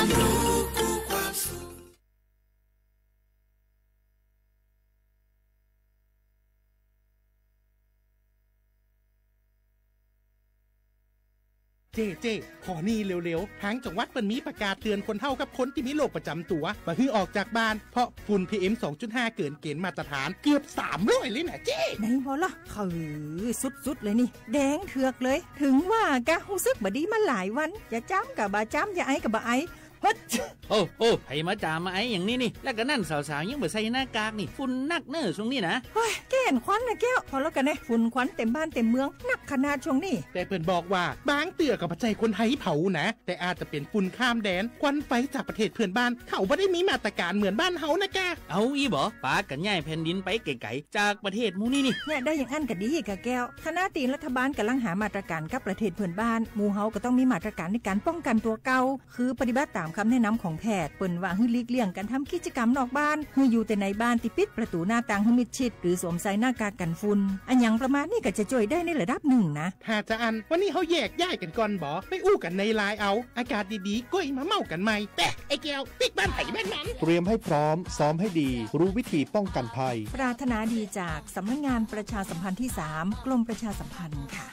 ามรู้คู่ความสุขเจ๊ขอนี่เร็วๆทางจังหวัดเปิ้นมีประกาศเตือนคนเฒ่ากับคนที่มีโรคประจำตัวบ่ให้ออกจากบ้านเพราะฝุ่น PM 2.5 เกินเกณฑ์มาตรฐานเกือบ300เลยนะเจ๊ไหนบ่ล่ะสุดๆเลยนี่แดงเถือกเลยถึงว่ากะรู้สึกบ่ดีมาหลายวันอย่าจ้ำกับบ่จ้ำอย่าไอกับบ่ไอโอ้ไผมาจามมาไออย่างนี้นี่แล้วก็นั่นสาวๆยังบ่ใส่หน้ากากนี่ฝุ่นนักเน้อช่วงนี้นะเฮ้ยแก่นควันนะแก้วพอแล้วกันนะฝุ่นควันเต็มบ้านเต็มเมืองนักขนาดช่วงนี้แต่เปิ้นบอกว่าบางเตือกับปัจจัยคนไทยเผานะแต่อาจจะเป็นฝุ่นข้ามแดนควันไฟจากประเทศเพื่อนบ้านเขาบ่ได้มีมาตรการเหมือนบ้านเฮานะแกเอาอีบ่ปากันย้ายแผ่นดินไปไกลๆจากประเทศหมู่นี่เนี่ยได้อย่างอันก็ดีกะแก้วคณะตีนรัฐบาลกำลังหามาตรการกับประเทศเพื่อนบ้านหมู่เฮาก็ต้องมีมาตรการในการป้องกันตัวเก่าคือปฏิบัติตามคำแนะนำของแพทย์เปิ้นว่าให้หลีกเลี่ยงการทำกิจกรรมนอกบ้านให้อยู่แต่ในบ้านที่ปิดประตูหน้าต่างให้มิดชิดหรือสวมใส่หน้ากากกันฝุ่นอันอย่างประมาณนี้ก็จะช่วยได้ในระดับหนึ่งนะถ้าจะอันวันนี้เฮาแยกย้ายกันก่อนบ่ไปอู้กันในไลน์เอาอากาศดีๆก้อยมาเมากันใหม่แต่ไอ้แก้วปิกบ้านไผแม่นนั้นเตรียมให้พร้อมซ้อมให้ดีรู้วิธีป้องกันภัยปรารถนาดีจากสำนักงานประชาสัมพันธ์ที่3กรมประชาสัมพันธ์ค่ะ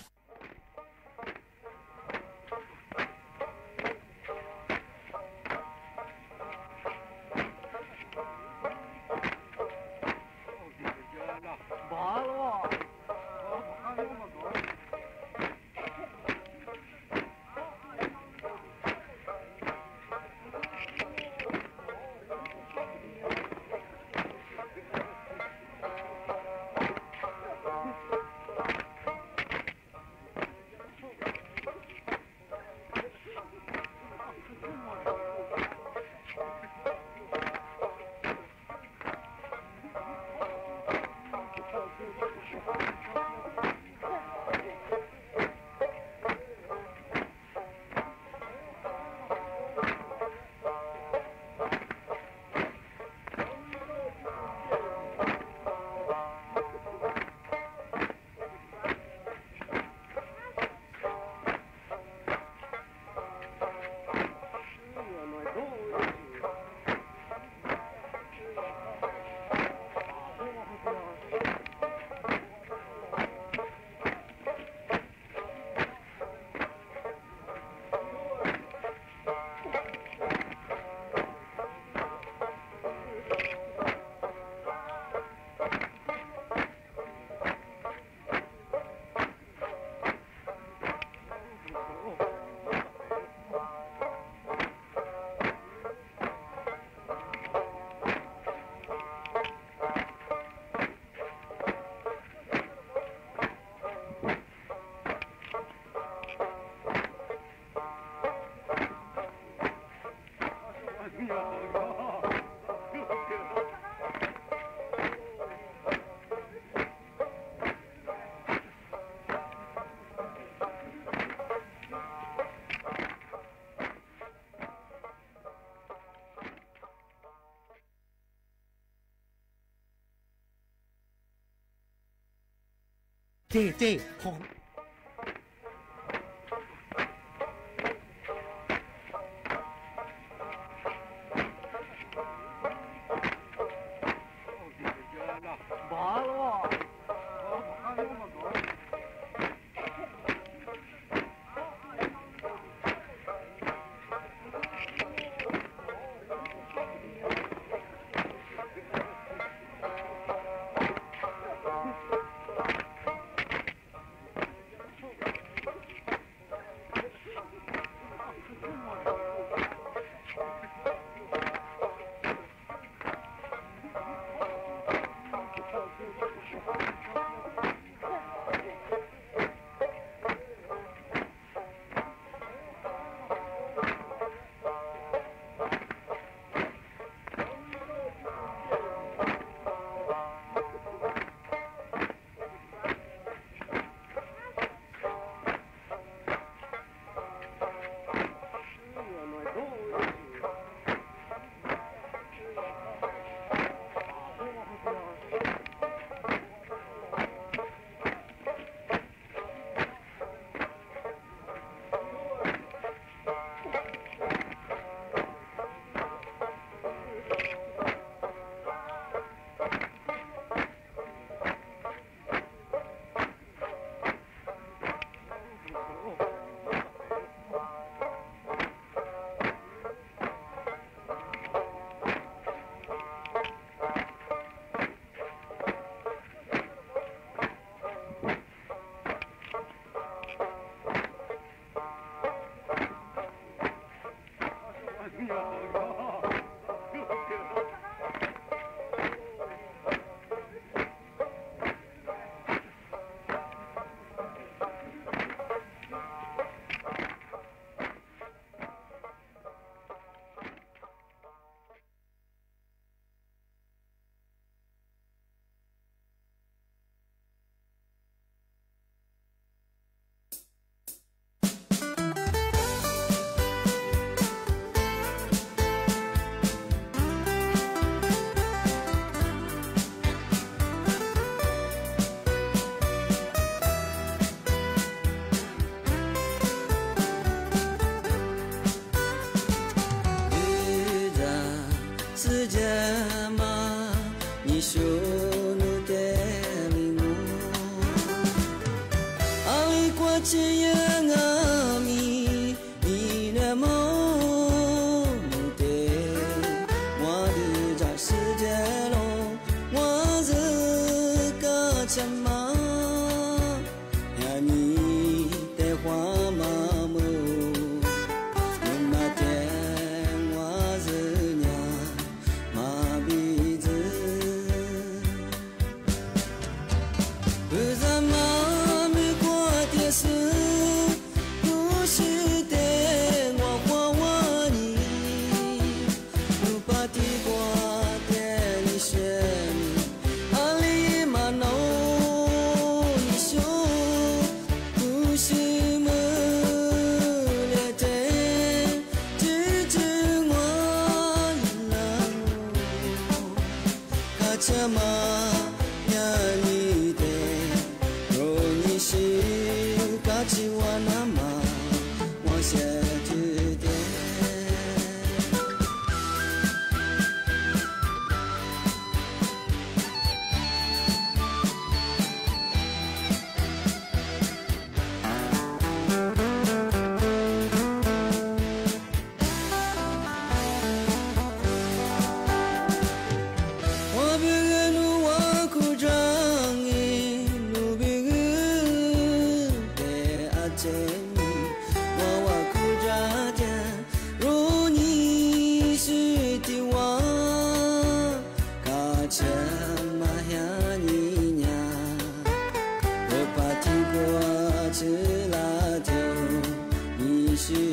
เจ๊ขอ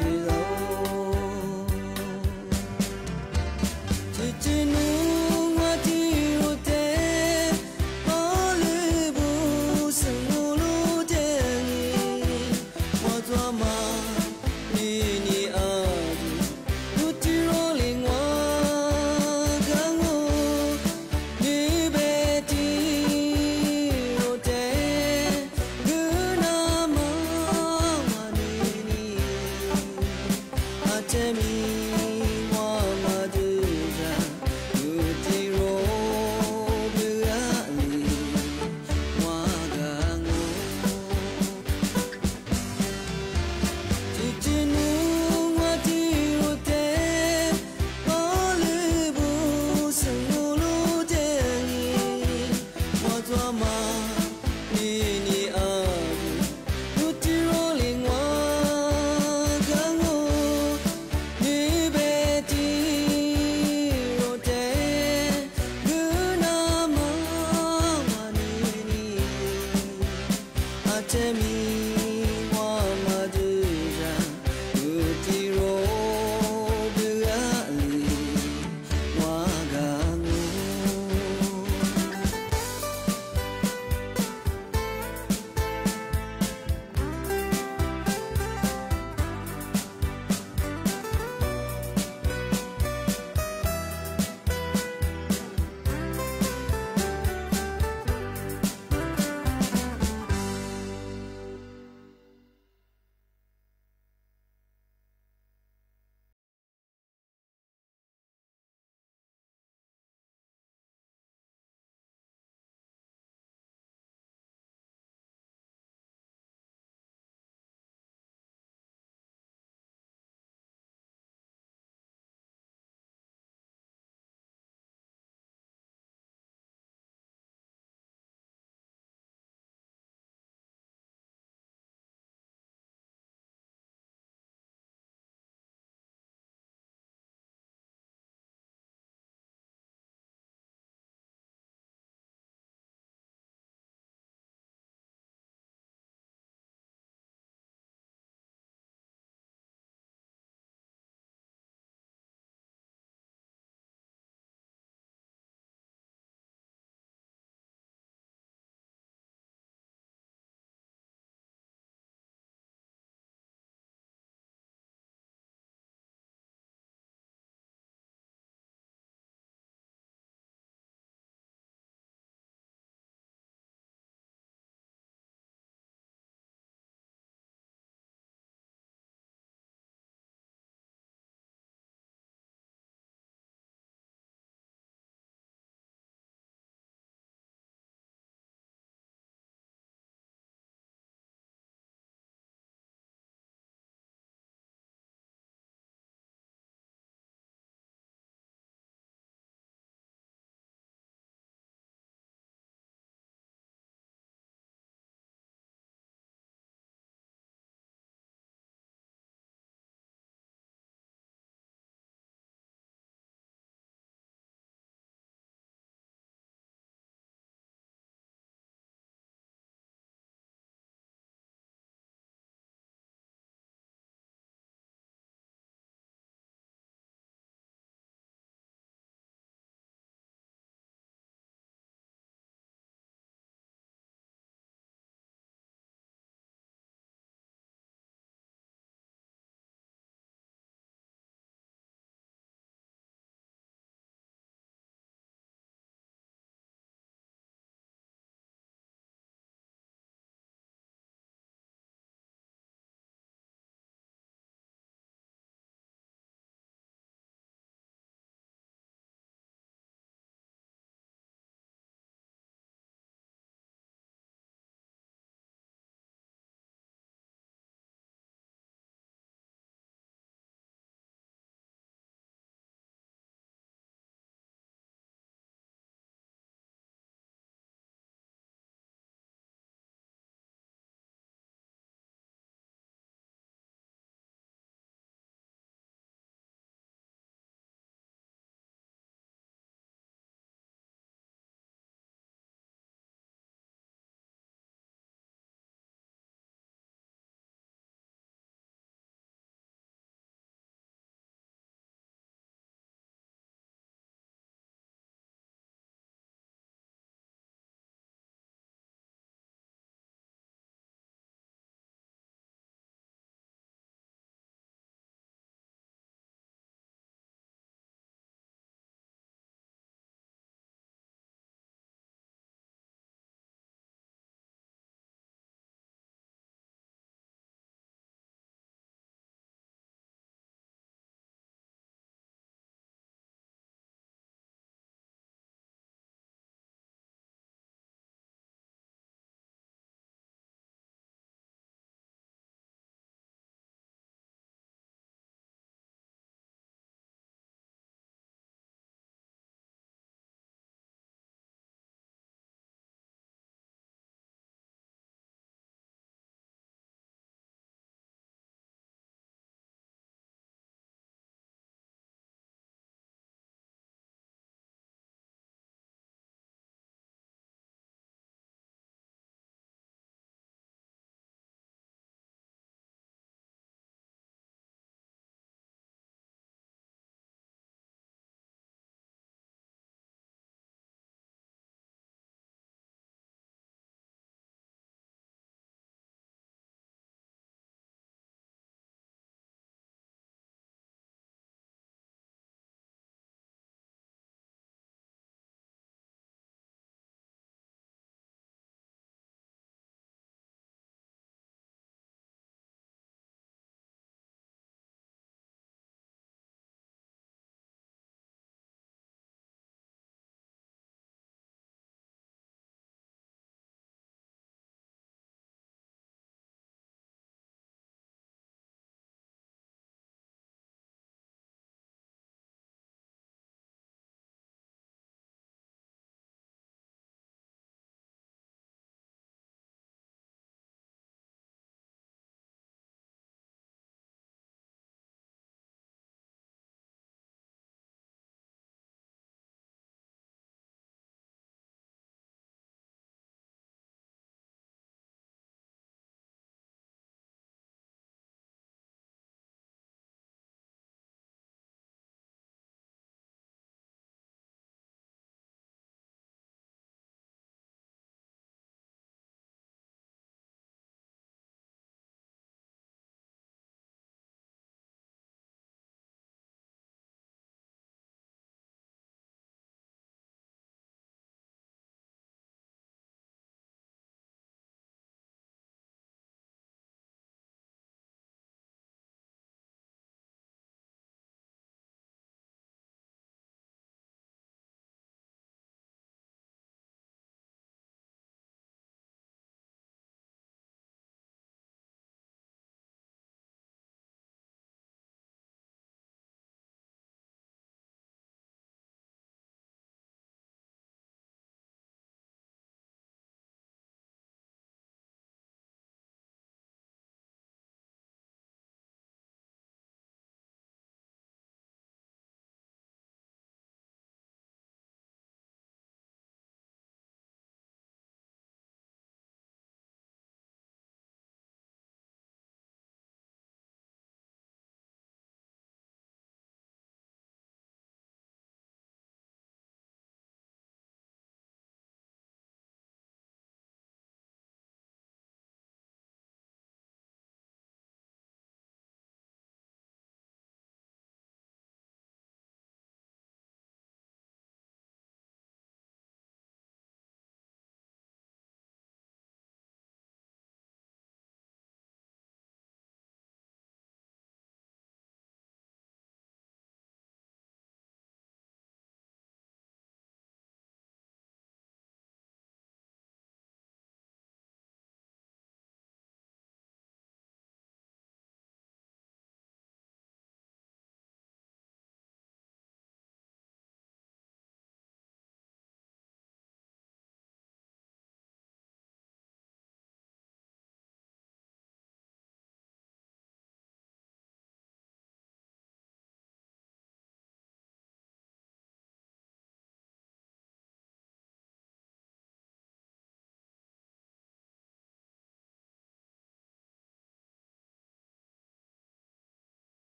你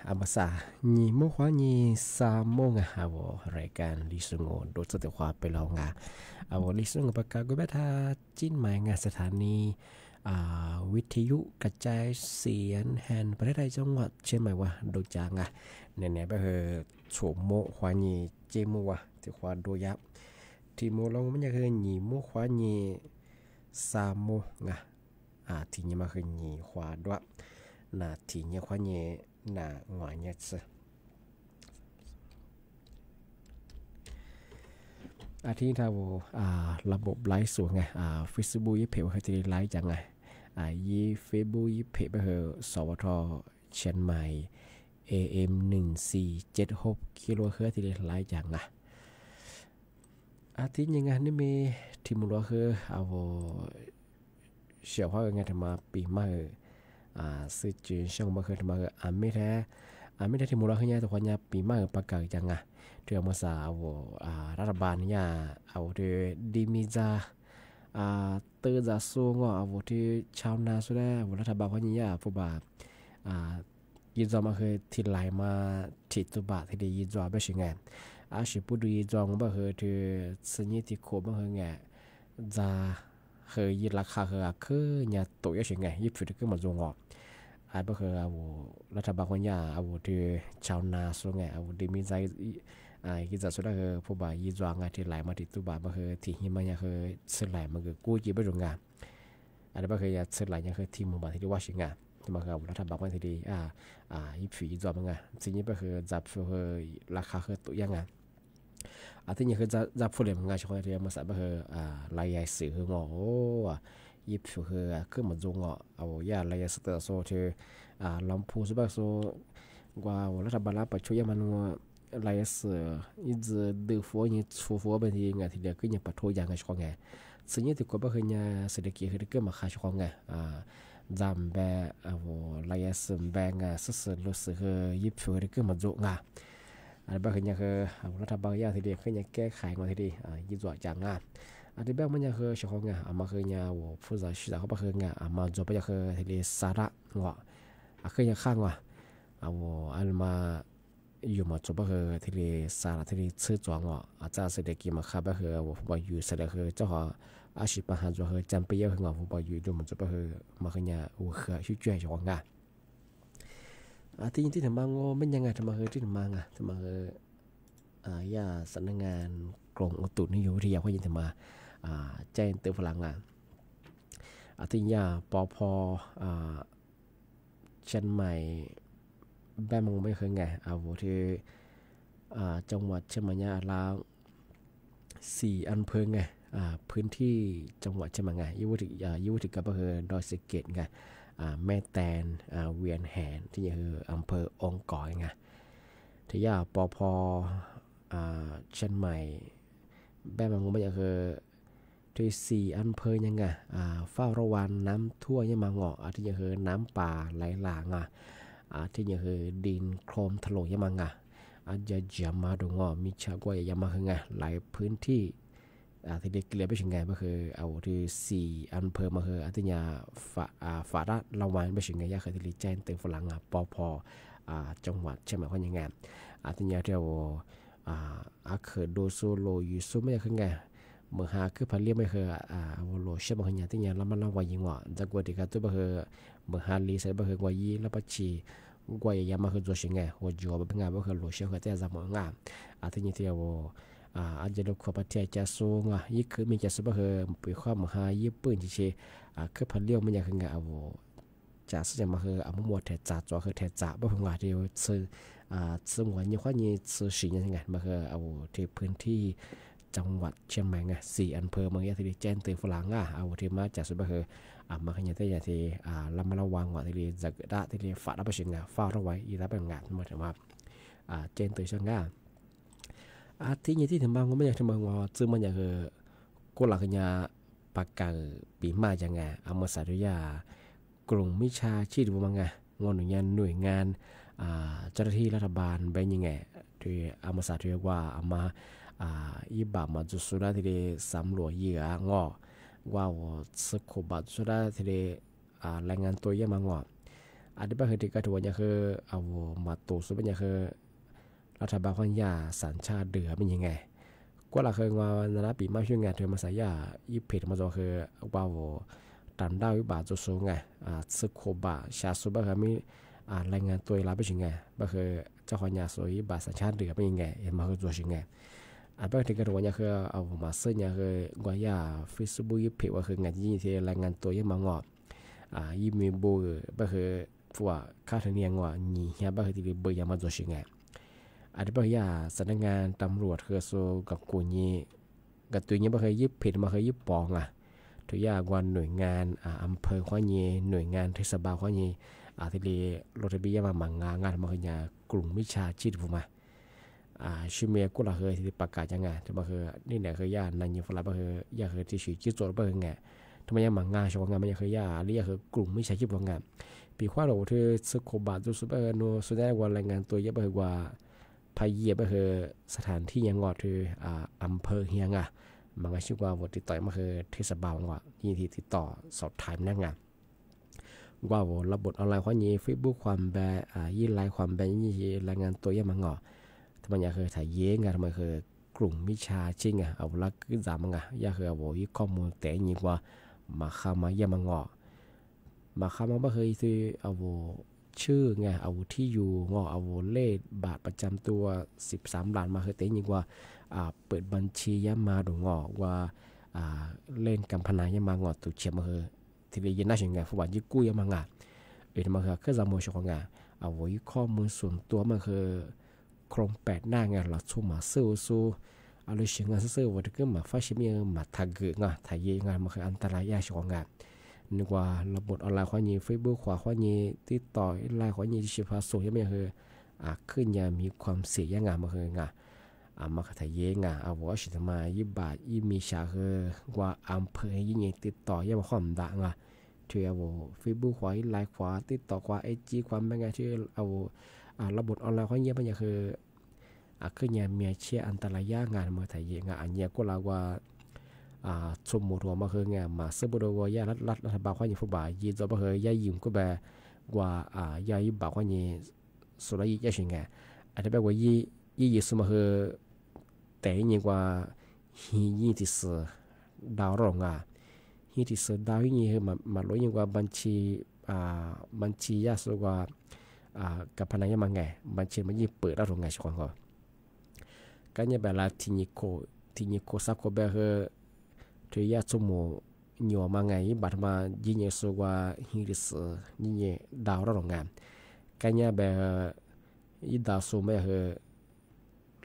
อามาซาญีโมขวาญีซาโมงอาวรายการลิสงโดดสติความไปลองอาวลิสงประกาศก็แบบท่าจิ้นหมายสถานีวิทยุกระจายเสียงแห่งประเทศไทยจังหวัดเชียงใหม่ว่าโดจางเนี่ยไปโฉมโมขวาญีเจมัวที่ขวาโดยับที่โมลงมันจะคือญีโมขวาญีซาโมที่นี่มาคือญีขวาด้วยที่นี่ขวาญีหัวเนี่ยที่ถ้าระบบไลฟ์สดFacebook ยี่เพจว่าจะไลฟ์จังยี่ Facebook ยี่เพจไปเหรอสวทเชียงใหม่ AM 1476กิโลเฮิรตซ์ที่ไลฟ์จังที่ยังไงนี่มีที่มุลคือเชื่อว่าไงทำมาปีใหม่สื่อจีนช่องมาเคยทำมาไม่แท้ที่มุลคือเนี่ยตัวคนเนี่ยปีใหม่ประกาศจังเรื่องภาษารัฐบาลเนี่ยเรื่องดิมิจาเตอร์จะสู้ก็ที่ชาวนาสุดแล้วรัฐบาลคนนี้ผู้บ่ายินจอมาเคยที่ไหลมาที่ตัวบาที่ได้ยินจอไม่ใช่ไงสิพูดยินจอมาเคยที่สิ่งนี้ที่โคมาเคยไงจะเคยยินราคาคือเนี่ยตัวยังใช่ไงยิบสุดก็มาจงออกบ่เคยรัฐบาลคนนี้ที่ชาวนาสุดไงดิมิจากิจสุดคือผู้บ่าวยีจวงที่ไหลมาที่ตัวบ่าวคือที่หิมะเนี่ยคือสื่อไหลมันคือกู้จีบไปโรงงานบ่เคยสื่อไหลเนี่ยคือที่หมู่บ้านที่ว่าชิงที่มาคือรัฐบาลคนที่ดียิบฝีจวงมันสิ่งนี้ก็คือจับคือราคาคือตัวยังที่นี่คือจับผู้เล่นงานช่วงที่มาสับก็คือรายใหญ่สื่อคืองอยิบฝีคือขึ้นมาจงย่ารายใหญ่สเตอร์โซที่ลำพูสบักโซกว่ารัฐบาลรับประชุยมัน来是一直豆腐你出货问题ที่เดียวก็ยังปะโทยังไงช่วงไงสิ่งนี้ที่ก็บ่เคยเนี่ยเศรษฐกิจคือก็มาค่าช่วงไงจำแบบ来是แบบสื่อรู้สึกยิบช่วยก็มาจุงบ่เคยเนี่ยคือรัฐบาลอย่างที่เดียวก็ยังแก้ไขมาที่ดียิ่งจ่อจังที่แบบมันยังคือช่วงไงมาเคยเนี่ยผู้จัดการเขาบ่เคยเนี่ยมาจบไปคือที่ดีสาระเคยยังข้างอันมาอยู่มาจบคือที่เรียสารที่เรียชื่อจวงอาจารย์เสด็จกิมาขับคือว่าผู้บริอยู่เสด็จคือเจ้าของอาชีพปัญหาจวงคือจำเป็นยังคือผู้บริอยู่ดูมันจบคือมาคือเนี่ยคือชื่อช่วยจวงที่ที่ทำมางไม่ยังไงทำมาคือที่ทำมางทำมาคือยาสำนักงานกรมอุตุนิยมวิทยาเขายินทำมาแจ้งเตือนฝรั่งที่ยาปพเชียงใหม่แม่มองไม่เคยไงที่จังหวัดเชียงใหม่เนี่ยลาว4อำเภอไงพื้นที่จังหวัดเชียงใหม่ไงยุติกับอำเภอดอยสะเก็ดไงแม่แตนเวียนแหนที่นี่คืออำเภอองค์ก่อยไงที่ยาปพเชียงใหม่แม่มองไม่คือที่4อำเภอยังไงเฝ้าระวังน้ำท่วมยังมาเงาะที่นี่คือน้ำป่าไหลหลากที่นี่คือดินโคลนถล่มยังมาอาจจะจำมาดูมีชาวกวยยังมาคือไงหลายพื้นที่ที่เด็กเลี้ยไปถึงไงก็คือที่4อำเภอมาคือที่นี่ฝาระวันไปถึงไงยาคือที่แจ้งเตือนฝรั่งปพจังหวัดเชียงใหม่คนยังไงที่นี่เดียวเคยดูโซโลอยู่ซูไม่คือไงเมื่อหาคือพันเลี้ยไม่คือโลเชื่อมกันอย่างที่นี่แล้วมันละวายิงจะกว่าที่กันตัวก็คือเมื่อหาลีใส่ก็คือกว่ายีแล้วปัจจีกว่าอย่างมาคือตัวชิงไงหัวจัวเป็นไงก็คือโลเชื่อมกันแต่จะมองที่นี่ที่อาจจะลูกขบเทียจะสูงยี่คือมีจะสุบคือไปข้อมือหายี่ปืนที่เชคือพันเลี้ยวมันอย่างคือไงจะสิ่งมาคือมัวเทจ่าจ่อคือเทจ่าบ่คือว่าที่ซื้อหัวยี่ข้อยี่ซื้อสิ่งยังไงมาคือที่พื้นที่จังหวัดเชียงใหม่ไง4อำเภอเมืองยะที่แจ้งเตือนฝรั่งที่มาจากสุบคือมาขยันที่อย่างที่ลำมาระวังที่จะได้ที่ฝาดไปชิงเฝ้าระไว้ยีรับเป็นงานมาถึงว่าแจ้งเตือนช่างที่นี่ที่ถึงบางก็ไม่อยากถึงบางว่าซึ่งมันอย่างคือกุหลาบขยันปากกาปีมาอย่างไงมาสาธุยากลุ่มวิชาชีพบางไงงอนหน่วยงานเจ้าหน้าที่รัฐบาลเป็นยังไงที่มาสาธุยว่ามาอีบามาจุดสุดาที่ได้สำรวจเหยื่อว่าสกุบัตสุดาที่ได้รายงานตัวเยอะมาก อันนี้เป็นที่กระทรวงเนี่ยคือเอามาตัวสุดเป็นเนี่ยคือรัฐบาลของยาสัญชาติเดือเป็นยังไงก็เราเคยว่านาปีมาช่วยงานเธอมาใส่ยาอีเพจมาตัวคือว่าตันดาววิบากจุดสูงไงสึกโคบะชาสุบะคือมีรายงานตัวรับไปยังไงก็คือเจ้าของยาสวยบาสัญชาติเดือเป็นยังไงเห็นมาคือตัวยังไงอันเป็นที่กระทรวงเนี่ยคือเอามาเส้นเนี่ยคือว่ายาฟิสบุยเพจว่าคืองานยี่ที่รายงานตัวยังมางอยี่มีโบก็คือว่าค่าธรรมเนียมว่านี่เฮียก็คือที่เบย์ยามาตัวยังไงอันนี้เป็นยาสำนักงานตำรวจคือโซกับกูนี่กับตัวนี้ก็คือยิบเพจมาคือยิบปองทุกอย่างวันหน่วยงานอำเภอข้อนี้หน่วยงานเทศบาลข้อนี้ที่เรียรถทะเบียนมาหมั่งงานมาคือยากลุ่มวิชาชีพผมมาชิเมียกุลาเคยที่ประกาศยังไงที่มาคือนี่เนี่ยคือยานันยูฟลาก็คือยาคือที่ชื่อจิตโจทย์ก็คือไงทำไมยังหมั่งงานชาวงานมันยังคือยาเรียกคือกลุ่มวิชาชีพของงานปีข้าวเราที่สึกโคบาจุดสุดโนสุดได้วันรายงานตัวเยอะไปกว่าพายเยียก็คือสถานที่ยังงอคืออำเภอเฮียงมันก็ชื่อว่าบทติดต่อมาคือเทศบาลว่ายี่ที่ติดต่อสอบถามนักงานว่าระบบออนไลน์ข้อนี้เฟซบุ๊กความแบยี่ไลน์ความแบยี่รายงานตัวยังมังทำไมอยากคือถ่ายเย้งทำไมคือกลุ่มวิชาจริงเอาละขึ้นสามอยากคือเอาวิข้อมูลแต่ยิ่งกว่ามาเข้ามายังมังมาเข้ามาไม่เคยที่เอาชื่อเอาที่อยู่เอาเลขบัตรประจำตัว13ล้านมาคือแต่ยิ่งกว่าเปิดบัญชียามาดูว่าเล่นการพนันยามางตุเชียมาคือที่เรียนน่าสนใจฟุตบอลญี่ปุ่นยามางมาคือขึ้นสามโมงชั่วโมงเอาไว้ข้อมูลส่วนตัวมาคือโครงแปดหน้าเราชูมาสู้เอาเลยเสียงสู้ว่าถึงมาฟ้าชิมีมาทักเกะถ่ายเยมาคืออันตรายยากชั่วโมงนึกว่าระบบออนไลน์ข้อนี้เฟซบุ๊กขวาข้อนี้ติดต่อไลน์ข้อนี้ที่ชื่อพาส่งยังไม่คือขึ้นยามีความเสี่ยงยังมาคือมาถ่ายเยเอาว่าสิทำมา20 บาทมีชาคือว่าอำเภอยิ่งติดต่อยังมาความด่างที่เอาเฟซบุ๊กขวาไลน์ขวาติดต่อกว่าIGความเป็นไงที่เอาระบบออนไลน์ข้อนี้มันจะคือขึ้นยามีเชี่ยอันตรายยากงานมาถ่ายเยอันนี้ก็ลาว่าชมหมดหัวมาคือมาเสบโดว่ายารัฐบาลข้อนี้ฟุตบอลยีจะมาคือยายิมก็แบบว่ายายิบาข้อนี้สุดยอดยาชิงอันนี้แบบว่ายี่สมาคือแต่ยิ่งกว่ายี่ที่สุดดาวรงยี่ที่สุดดาวยิ่งคือมาล้ยิ่งกว่าบัญชียาสุดกว่ากับพนักงานมาไงบัญชีมันยิ่งเปิดแล้วตรงไงช่วงก่อนก็เนี่ยแบบละทีนิโคสักก็แบบคือที่ยาสมุนยัวมาไงบัดมายิ่งสุดกว่ายี่ที่สุดยิ่งดาวรงก็เนี่ยแบบยี่ดาวสุดแบบคือ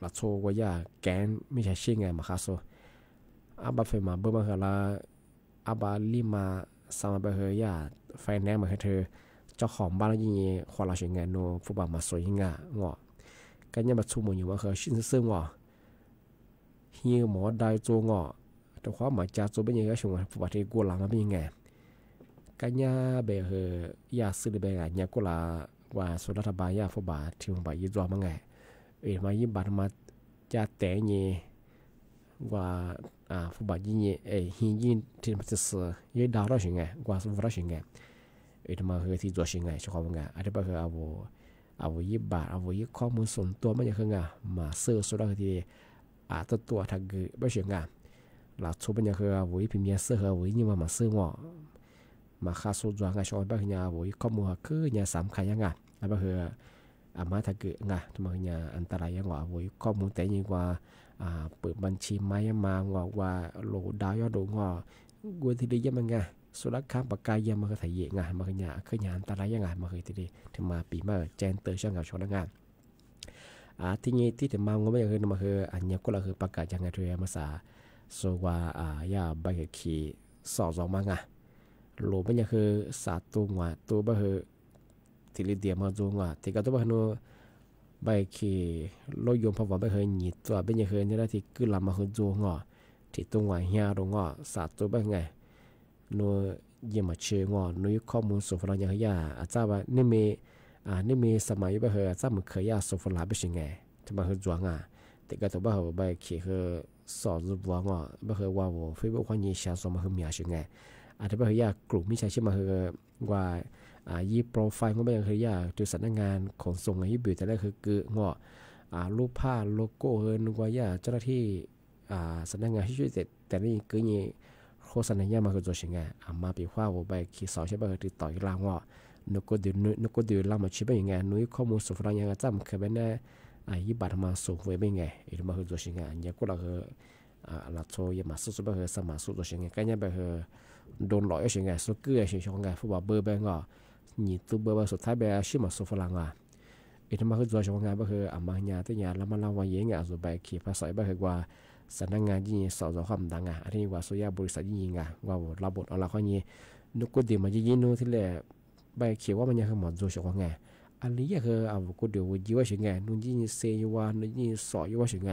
ละโชว่ายาแกนไม่ใช่ชิงมาคาโซอาบาเฟมาเบอร์มาคือละอาบาลิมาสามารถเฮยาไฟแนนซ์มาให้เธอเจ้าของบ้านยิ่งขอเราชิงโนฟุตบอลมาสวยยิ่งกันยังมาชูมืออยู่ว่าคือชินซึ่งเฮียหมอได้โจแต่ความหมายจากโจเป็นยังไงช่วงฟุตบอลที่กูหลังมาเป็นยังไงกันยังเบอร์ยาซื้อเบอร์เนี่ยกูละว่าสุรัฐบาลยาฟุตบอลที่มันไปยืดรอมาไงมายิบบัตรมาจะแต่เนี่ยว่าฟุตบอลยิ่งยิ่งที่มันจะเสือยิ่งดาวเราชิงไงกว่าสุดเราชิงไงมาคือที่ตัวชิงไงชอบไงอันนี้ก็คือเอายิบบัตรเอายิบข้อมูลส่วนตัวมันจะคือไงมาเสือสุดเราที่ตัวทักเกอไม่ชิงไงหลักชุบมันจะคือเอายิบพิมพ์เสือเอายิบมาเสือมาค่าสุดตัวไงชอบแบบนี้เอายิบข้อมูลคือเนี่ยสำคัญยังไงอันนี้คือมาถ้าเกิดทำไมเนี่ยอันตรายยังว่าข้อมูลแต่ยิ่งกว่าเปิดบัญชีไม้มาว่าโหลดาวยอดดูกูที่ได้ยังไงสุรักข้ามปากกายยังมาถ่ายเยงมาคือเนี่ยอันตรายยังไงมาคือที่ได้ถึงมาปีมาแจนเตอร์ช่างกับชนงานที่นี่ที่ถึงมาไม่คือมาคืออันนี้ก็เราคือประกาศยังไงที่มาสาโซว่ายาใบขี่สอดมาโหลมันยังคือสาตัวก็คือที่เดียมาจงที่ก็ต้องบอกใบขี่รถยนต์พอว่าไม่เคยหนีตัวเป็นยังเคยนี่แหละที่คือลำมาคือจงที่ตรงไหนเฮียตรงสาตัวเป็นไงนัวยังมาเชื่อนัวข้อมูลสุฟราอย่างเฮียอาจารย์ว่านี่มีสมัยไปเหรออาจารย์มันเคยยาสุฟราเป็นยังไงที่มาคือจวงแต่ก็ต้องบอกใบขี่คือสอดรูปว่าไปเหรอว่าเฟซบุ๊กคนนี้แชร์ส่งมาคือมีอะไรยังไง อาจจะเป็นยากกลุ่มมิจฉาชีพมาว่ายี่โปรไฟล์มันเป็นยากจุดสำนักงานขนส่งยี่บิวแต่แรกคือเงาะรูปภาพโลโก้นึกว่ายาเจ้าหน้าที่สำนักงานที่ช่วยแต่นี่คือนี่โฆษณาเนี่ยมาคือตัวสิ่งไงมาปีว่าว่าไปขี่สาวใช่ป่ะคือติดต่ออีกแล้วว่านกก็เดือดเรามาชี้ไปยังไงนุ้ยข้อมูลสุดฟังยังจำเคยเป็นยี่บาทมาสูงไว้เป็นไงอีกมาคือตัวสิ่งไงเนี่ยก็เราคือเราโชว์ยังมาสู้ไปคือสมัครสู้ตัวสิ่งไงก็เนี่ยไปคือโดนหลอกสิ่งไงสู้เกลือสิ่งไงผู้บ่าวเบอร์ไปก็นี่ตัวเบอร์สุดท้ายไปชิมาสุดฟังอ่ะอีกมาคือตัวสิ่งไงก็คือมาเนี่ยที่เนี่ยเรามาเล่าว่ายังไงสุดไปขี่ภาษาไปคือว่าสำนักงานยี่สอความดังอันนี้ว่าสุยาบริษัทยี่ว่าเราบทเอาละข้อนี้นุก็เดี๋ยวมายี่นู้ที่แหละใบเขียวว่ามันยังคือหมอนดูเฉพาะไงอันนี้คือเอาก็เดี๋ยวยี่ว่าเฉยไงนู้ยี่เสียว่านู้ยี่สอยี่ว่าเฉยไง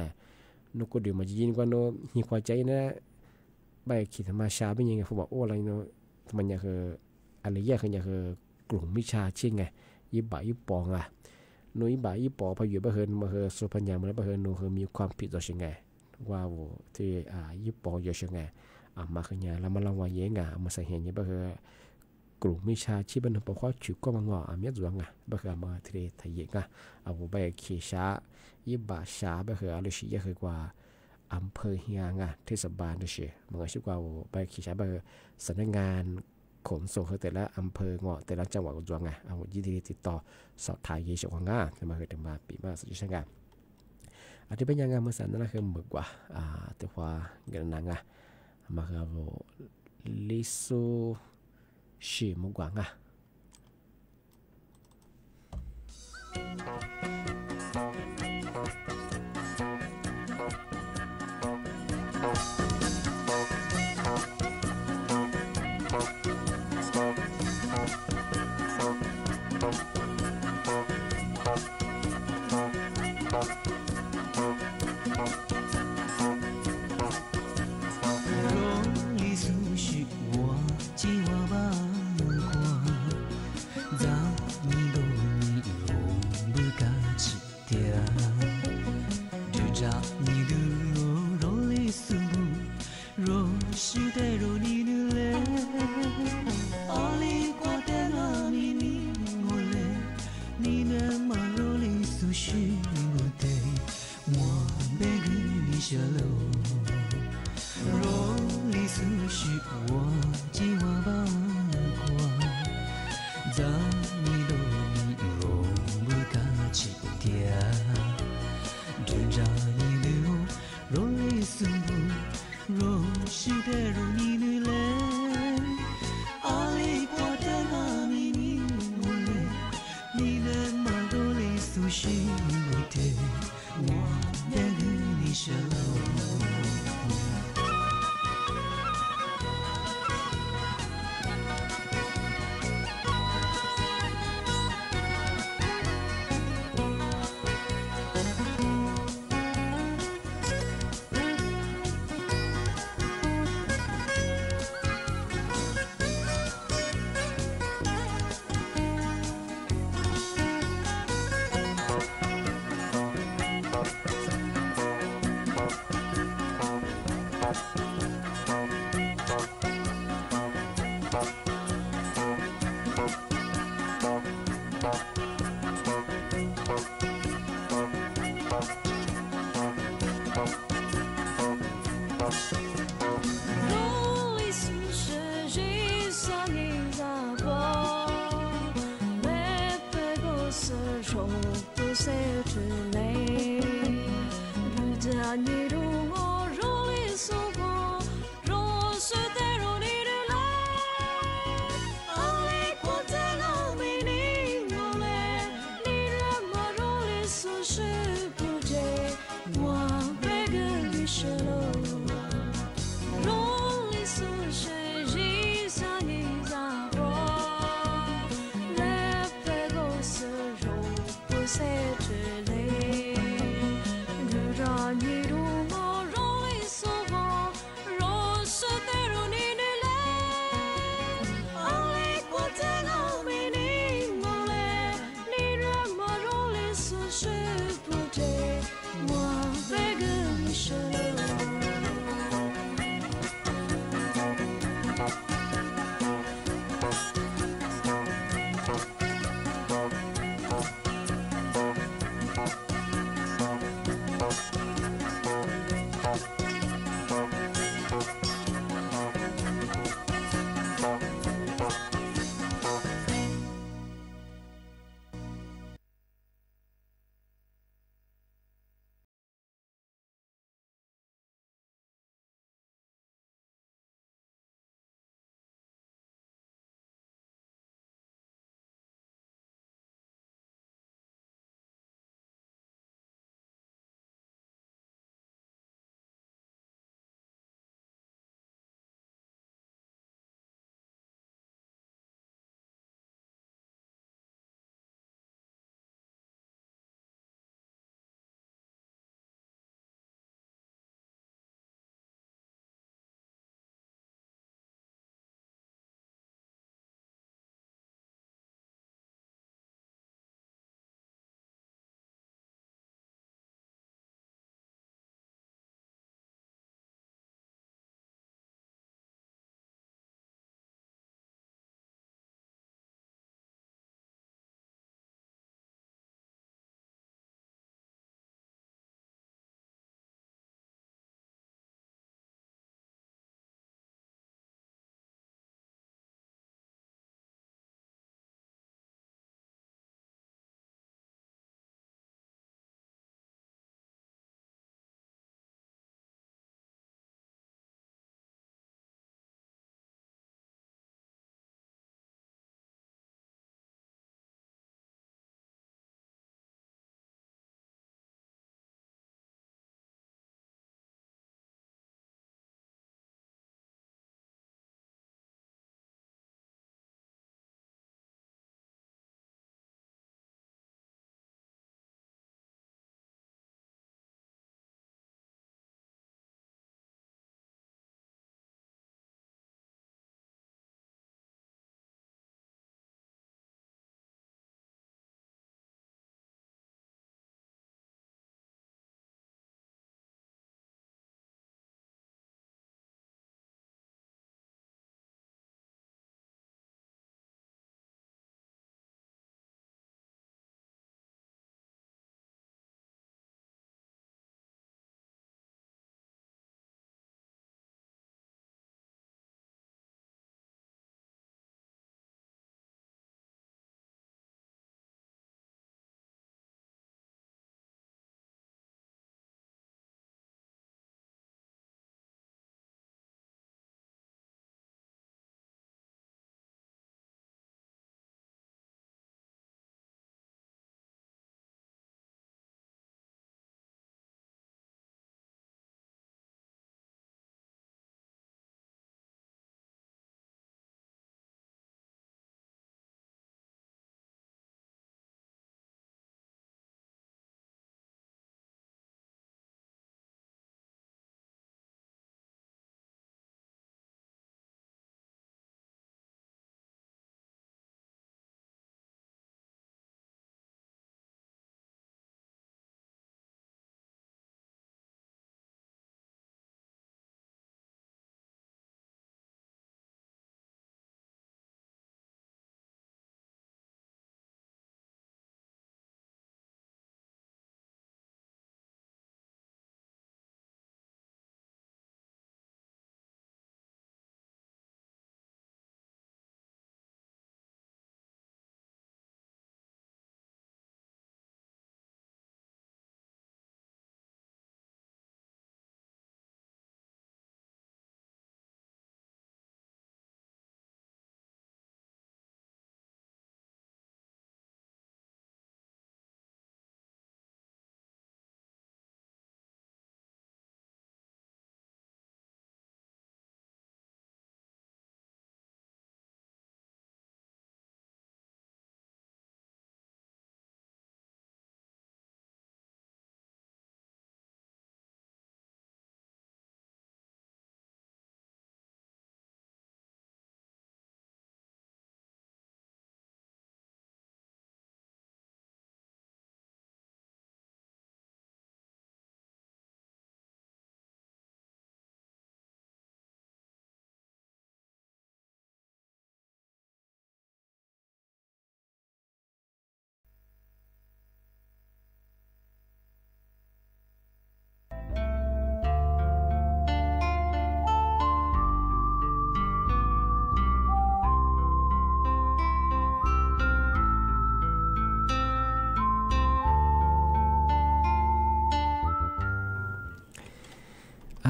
นุก็เดี๋ยวมายี่กว่านู้มีความใจนะใบเขียวธรรมชาติเป็นยังไงเขาบอกโอ้อะไรนู้มันยังคืออันนี้คือยังคือกลุ่มมิชาชิงไงยี่บ่ายยี่ปองนู้ยี่บ่ายยี่ปองพออยู่บ้านมาคือสุพรรณยามแล้วบ้านนู้คือมีความผิดต่อเฉยไงว่าที่ญี่ปุ่นเยอะใช่ไหมมาขยันแล้วมาลองว่าเยอะมาใส่เห็นยังบ่คือกลุ่มมิชาชีพมันบอกว่าฉุกก็มางอเมียจุงบ่คือมาที่ไทยเยอะเอาไปขี่ช้ายี่บาช้าบ่คืออะไรสิเยอะคือกว่าอำเภอเฮียงเทศบาลด้วยสิมันก็ชื่อว่าไปขี่ช้าบ่คือสำนักงานขนส่งแต่ละอำเภอเงาะแต่ละจังหวัดจุงเอายินดีติดต่อสอบถ่ายเยอะช่วงแต่มาคือถึงมาปีมาสุดใช่ไหมอาจจะเป็นยังไงเมื่อสันนั่นคือหมึกว่าแต่ว่าเงินนังมาคือลิซูชิมุกว่า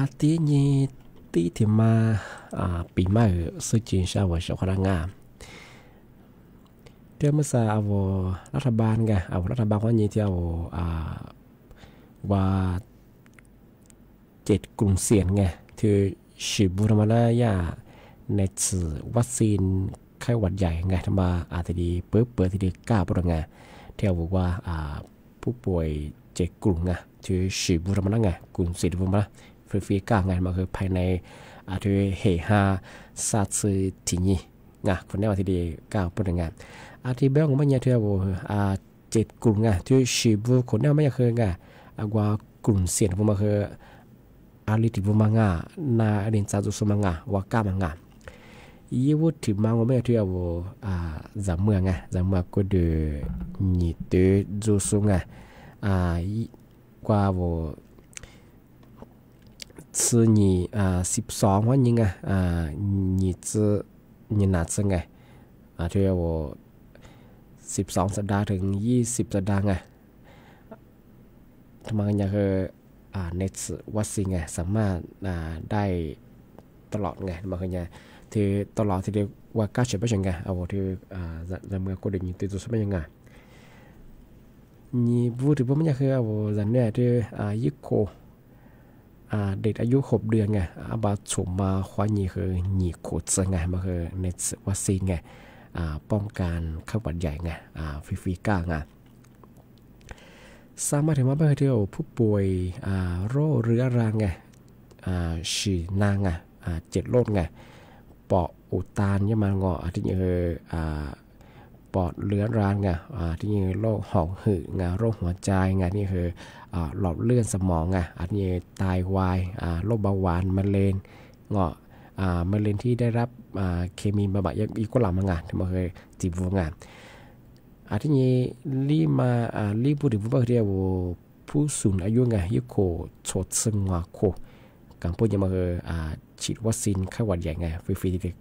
อาทินี้ที่ที่มาปีใหม่สุจินชาวชาวพลังงานเดี๋ยวมื่อสาเอารัฐบาลไงเอารัฐบาลว่านี้ที่เอาว่า7กลุ่มเสี่ยงไงที่ฉีดบูรณาญาในสื่อวัคซีนไข้หวัดใหญ่ไงทำมาอาจจะดีเปิดที่ดีก้าวปรงไงที่เอาบอกว่าผู้ป่วย7กลุ่มไงที่ฉีดบูรณาไงกลุ่มฉีดบูรณาฟรีก้าวไงมาคือภายในที่เหตุซาซึที่นี่ไงคนนี้ว่าที่ดีก้าวปรงไงที่เบลของมันเนี่ยที่เอา7กลุ่มไงที่ฉีดบูคนนี้ไม่เคยไงว่ากลุ่มเสี่ยงพวกมันคืออาลิติบุมังงานาเดินซาจุสมังงาวากามังงายี่วุฒิมังว่าไม่ที่เอาจำเมืองไงจำเมืองก็เดือนี่เดือจุสุงไงกว่าว่าซื้อนี่12วันยังไงนี่จะนี่นัดซึ่งไงที่เอา12สัปดาห์ถึง20สัปดาห์ไงทำไมเนี่ยคือในวัคซีนไงสามารถได้ตลอดไงมาคือเนี่ยที่ตลอดที่เรียกว่า90%ไงเอาที่จะเมื่อก็ได้ยินตัวสมัยยังไงนี่พูดถึงว่ามันจะคือเอาจันเนี่ยที่ยิโคเด็กอายุ6เดือนไงบาสมมาควายนี่คือนี่โคตรไงมาคือในวัคซีนไงป้องกันไข้หวัดใหญ่ไงฟรีก้าไงสามารถถึงมาเพื่อที่ผู้ป่วยโรคเรื้อรังไงฉี่นางไง7โรคไงปอดอุดตันยังมันงอที่ปอดเรื้อรังไงที่โรคหอบหืดไงโรคหัวใจไงนี่คือหลอดเลือดสมองไงอันนี้ไตวายโรคเบาหวานมะเร็งงอมะเร็งที่ได้รับเคมีบำบัดอีกก็หลายงานที่มาเคยจีบงานที่นี้รีพูดถึงผู้เรียกว่าผู้สูงอายุไงยุโคโฉดซึ่งว่าโคการพูดยังมาคือฉีดวัคซีนไข้หวัดใหญ่ไงฟรีๆที่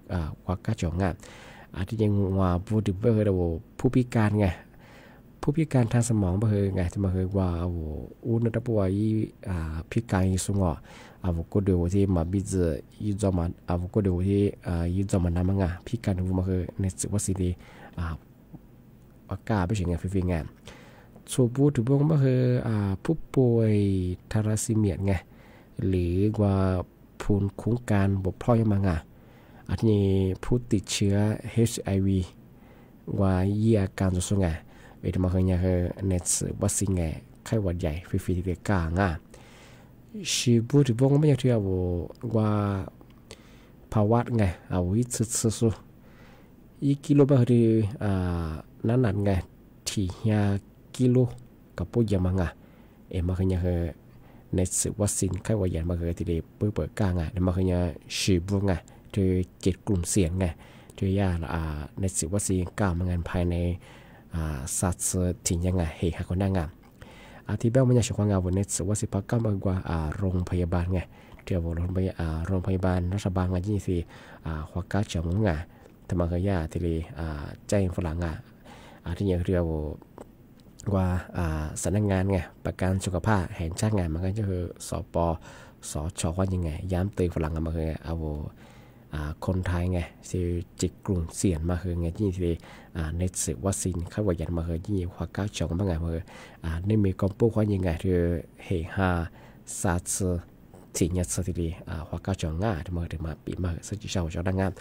วัคซีนจ่องานที่ยังว่าพูดถึงผู้เรียกว่าผู้พิการไงผู้พิการทางสมองมาคือไงจะมาคือว่าอุณหภูมิพิการสูงก็เดี๋ยวที่มาบิดยืดจอมันก็เดี๋ยวที่ยืดจอมันน้ำมันไงพิการถึงมาคือในวัคซีนที่อากาศไม่ใช่ไงฟรีๆไงส่วนพูดถึงพวกมันคือผู้ป่วยทาราซีเมียไงหรือว่าภูมิคุ้มกันบกพร่องยังไงอันนี้ผู้ติดเชื้อ HIV ว่าเยี่ยการตัวสูงไงเวทมาคือเนี่ยคือในวัคซีนไงไข้หวัดใหญ่ฟรีๆที่กลางไงชีพูดถึงพวกมันไม่ใช่ที่ว่าภาวะไงวิสุอีกิโลเมตรนั่นนั่นไงที่5 กิโลกับปุ๊ยามังมาคือเนี่ยคือในวัคซีนไข้หวัดใหญ่มาคือที่ได้เปิดกลางมาคือเนี่ยฉีดบุงที่7กลุ่มเสี่ยงไงที่ในวัคซีนกลางมันภายในสัตว์ถิ่นยังไงเหตุคนนั่งที่เบลมันจะช่วยงานวันนี้วัคซีนพักก็มากกว่าโรงพยาบาลไงเดี๋ยวโรงพยาบาลรัฐบาลไงที่สิหัวก้าจังไงทำมาคือที่เลยใจฝรั่งที่ยังเรียกว่าสำนักงานไงประกันสุขภาพแห่งชาติไงมันก็จะคือสปสชว่ายังไงย้ำเตือนฝรั่งมาคือคนไทยไงที่จิกกลุ่มเสี่ยงมาคือไงที่ในสื่อวัคซีนไข้หวัดใหญ่มาคือที่หัวก้าจังมาไงมาคือในมีกองปุ๊กว่ายังไงที่เหตุซาซึที่เนี่ยสถิติหัวก้าจังง่าที่มาถึงมาปีมาซึ่งจะเช่าดังงาน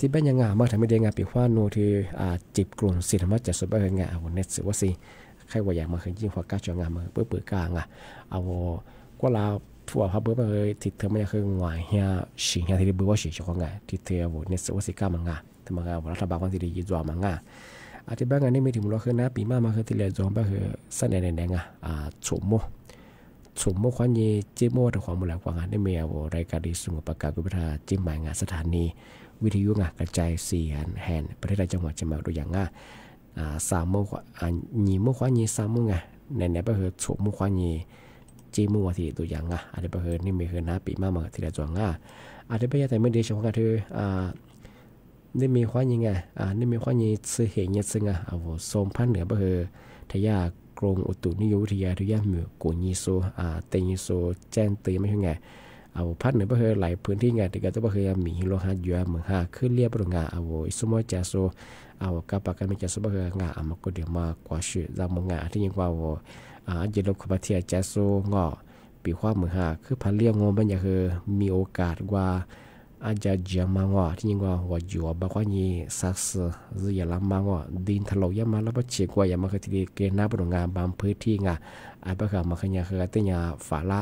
ที่เป็นยังไงมาทำให้ได้งานปีว่าโนที่จิบกลุ่มเสี่ยงมาจากสุดไปไงในสื่อวัคซีนไข้หวัดใหญ่มาคือที่หัวก้าจังง่ามาเปิดกลางก็เราทั่วภาพเบอร์เลยที่เธอไม่เคยหวายเฮียสิ่งที่ได้บอกว่าสิ่งเฉพาะไงที่เธอในสื่อวัคซีนก้ามังงาทำไมรัฐบาลคนที่ได้ยืดจอมังงาที่บ้านงานนี้ไม่ถึงเราคือนะปีมาคือที่เรียนจอมก็คือสั้นแดงฉุมโมควันยีจิโม่แต่ความมูลค่างานได้เมียรายการดีสุงประกาศกุบทาจิมหมายงานสถานีวิทยุงานกระจายเสียงแห่งประเทศจังหวัดเชียงใหม่ตัวอย่าง3 โมง2 โมงควันยี3 โมงในก็คือฉุมโมควันยีจีมัวที่ตัวอย่างอาจจะเป็นนี่มีคือน้าปีมากที่เราจวงอาจจะเป็นแต่ไม่ดีเฉพาะที่นี่มีความยังไงนี่มีความยังสื่อเหตุเนี่ยซึ่งโซมพันเหนือก็คือทยากรงอุตุนิยมวิทยาทยาหมู่กุญยิโซเตยิโซแจ้งเตือนไม่ใช่ไง เอาพัดเหนือบ่เคยไหลพื้นที่งานที่ก็จะบ่เคยมีโลหะอยู่เมืองหาขึ้นเรียบโรงงานเอาสมมติจะโซเอากับปากกันมีจะสบ่เคยงามาก็เดี๋ยวมากว่าชื่อจำมงานที่ยังว่าจะลบกับเทียจะโซงอปีความเมืองหาคือพันเลี้ยงงมันอยากคือมีโอกาสว่าอาจจะเจียมางอที่ยังว่าหัวจัวบางคนยี่สักหรืออย่าลำมางอดินทะลุยามาแล้วก็เชี่ยกว่าอย่ามาคือที่เกณฑ์หน้าโรงงานบางพื้นที่งาไอ้พวกมาขยันคือตั้งยาฝาละ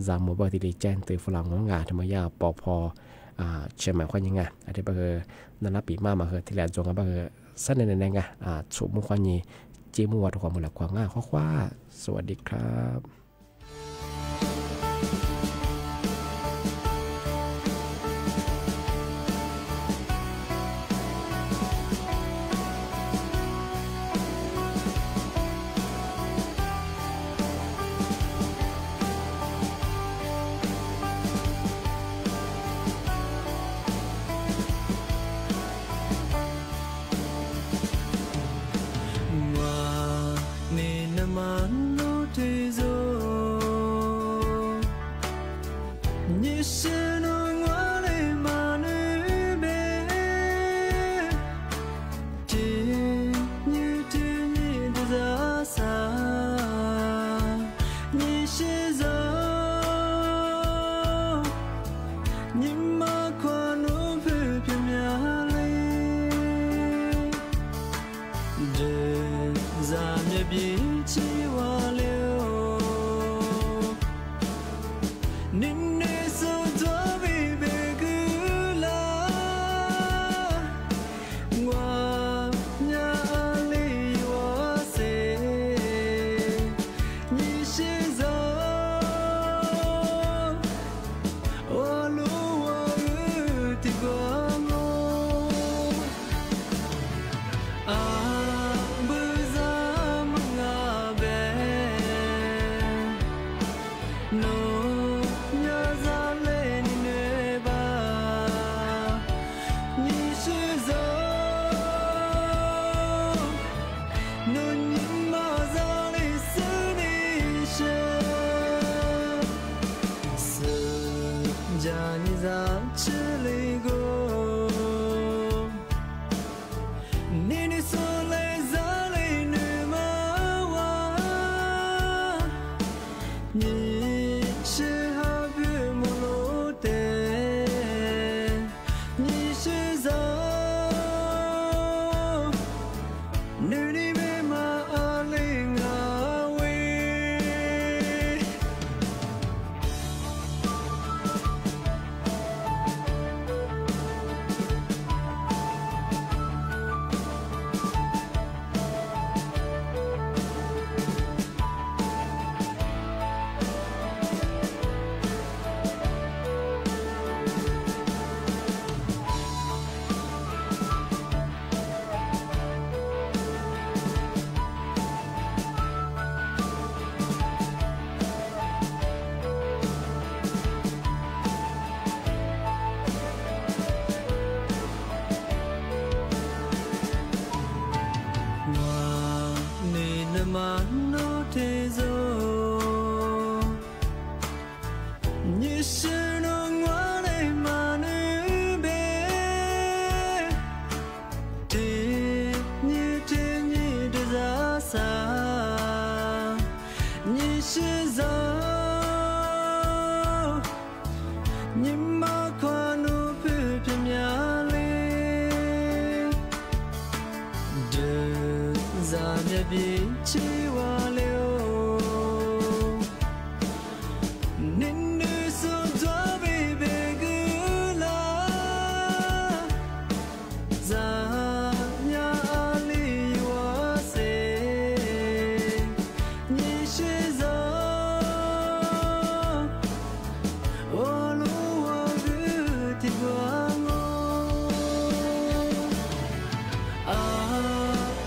จำมือบางทีแจ้งตือฝรั่งงงาทำไมยาปอพอเชื่อหมายความยังไงอันนี้บางคือนั่นละปีมาคือที่แหลมจงกันบางคือสั้นในไงสุมุขวัญยี่เจียมวัดความมูลความง่ายข้อว่าสวัสดีครับ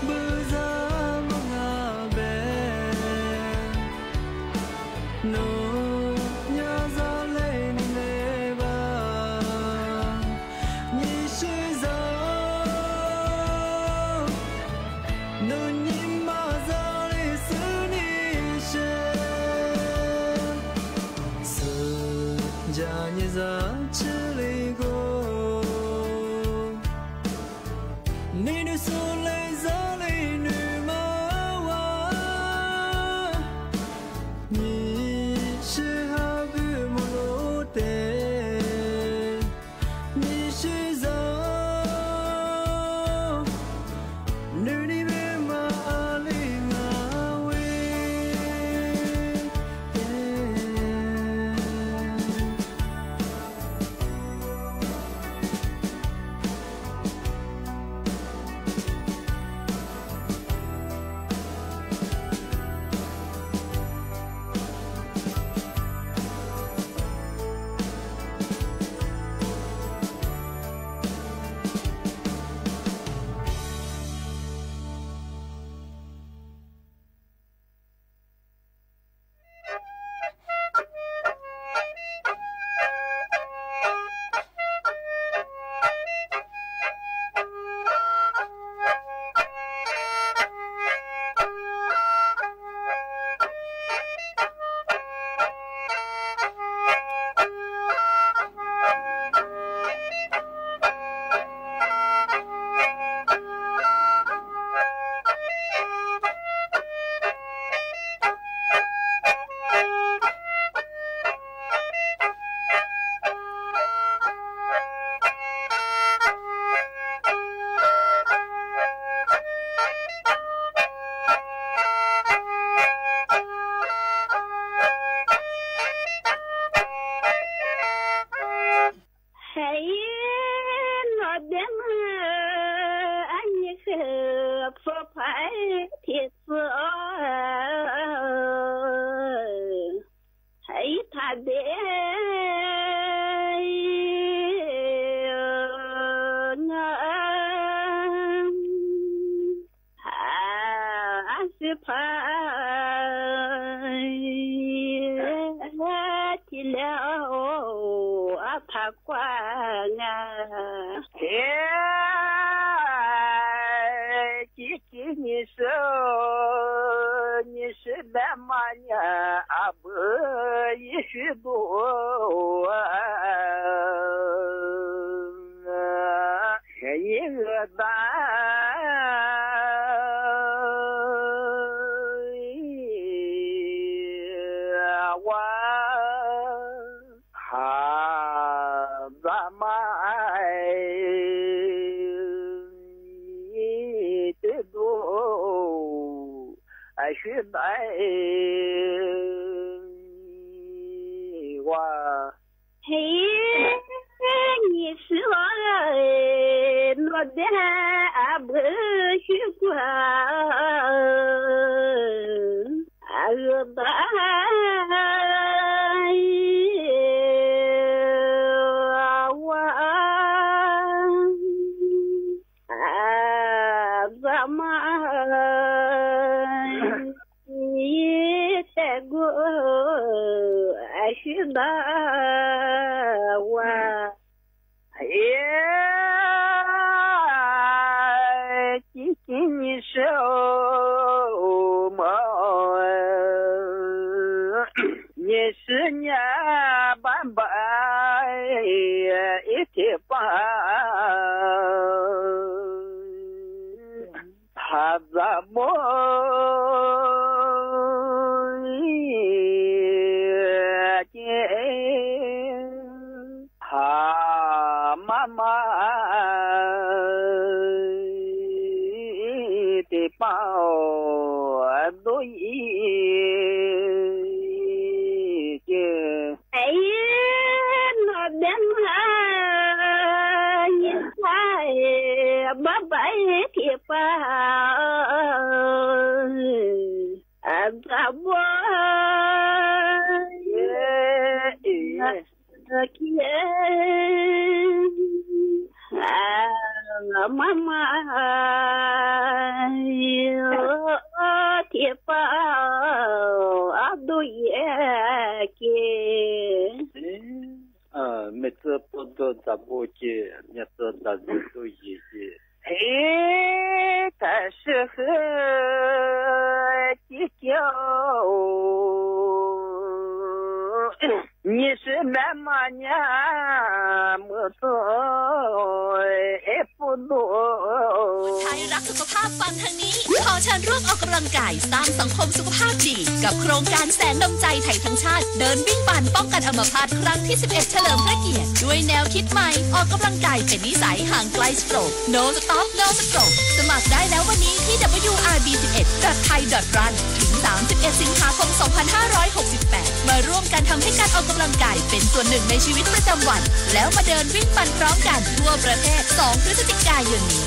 Bơ ra mong à bé พายที่แล้วอาภักว่างาเฮ้จิกินิโซนิสบะมาญาอาบยิชิบุเฮ้ยบา是白话，嘿，你是我我的阿不是光，阿个白。吧我哎紧紧你手么你是年半百一天半他怎么妈妈，铁包阿都也给。每次不做咋不接，你做咋子都一接。嘿，但是和计较。你是妈妈娘，没错，不多。ไทยรักสุขภาพฟังทางนี้ขอเชิญร่วมออกกำลังกายสร้างสังคมสุขภาพดีกับโครงการแสนนำใจไทยทั้งชาติเดินวิ่งปั่นป้องกันอัมพาตครั้งที่ 11 เฉลิมพระเกียรติด้วยแนวคิดใหม่ออกกำลังกายเป็นนิสัยห่างไกลสโตรก No Stop No Stroke สมัครได้แล้ววันนี้ที่ wrb11.thai.run ถึง 31 สิงหาคม 2568 มาร่วมกันทำให้การออกกำลังกายเป็นส่วนหนึ่งในชีวิตประจำวันแล้วมาเดินวิ่งปั่นพร้อมกันทั่วประเทศ 2 พฤศจิกายนนี้